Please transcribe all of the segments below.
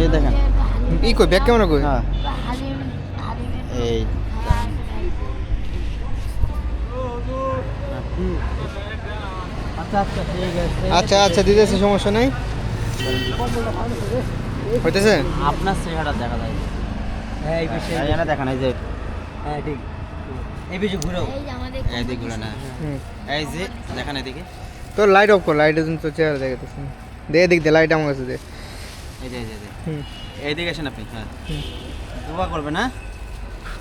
যে দেখেন ই কই ব্যাগ ক্যামেরা কই? হ্যাঁ এই আচ্ছা আচ্ছা ঠিক আছে আচ্ছা আচ্ছা দিতেছি, সমস্যা নাই। হইতেছে? আপনার চেহারা দেখা যায় হ্যাঁ এই বিষয়ে এখানে দেখেন এই যে হ্যাঁ ঠিক এই বিষয়ে ঘুরো এই দিক ঘুরে না হুম। এই যে দেখেন এদিকে তোর লাইট অফ কর, লাইটের জন্য তোর চেহারা দেখাতেছে না। দে এদিক দে, লাইট আমার কাছে দে। এই যে এই যে হুম এইদিকে আসেন আপনি। হ্যাঁ হুম। দোয়া করবেন না,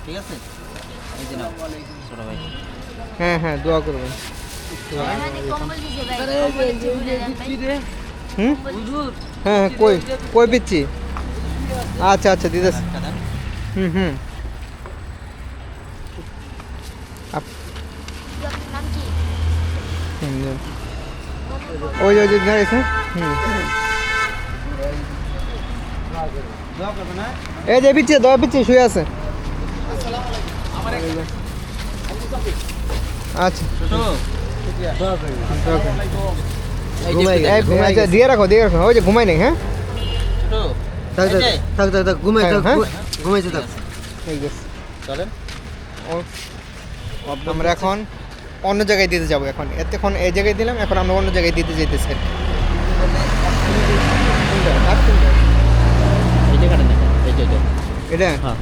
ঠিক আছে? এই যে নাও ছোট ভাই। হ্যাঁ হ্যাঁ, দোয়া করবেন। হুম হ্যাঁ হ্যাঁ, কই কই পিচ্ছি? আচ্ছা আচ্ছা দিতেছি। হুম হুম। হুম, দেন। ওই যে দাঁড়িয়েছে। হুম, দোয়া করবেন না। এই যে পিচ্ছি, দোয়া পিচ্ছি শুয়ে আছে। আচ্ছা ছোট আচ্ছা, দিয়ে রাখো দিয়ে রাখো। ওই যে ঘুমাই নেই। হ্যাঁ ছোট থাক থাক থাক থাক থাক ঘুমাই থাক হ্যাঁ। ঘুমাইতে থাক ঠিক আছে। চলেন। আমরা এখন অন্য জায়গায় দিতে যাবো। এখন এতক্ষণ এই জায়গায় দিলাম, এখন আমরা অন্য জায়গায় দিতে যেতেছি। এই জায়গাটা দেখেন এই যে এটা হ্যাঁ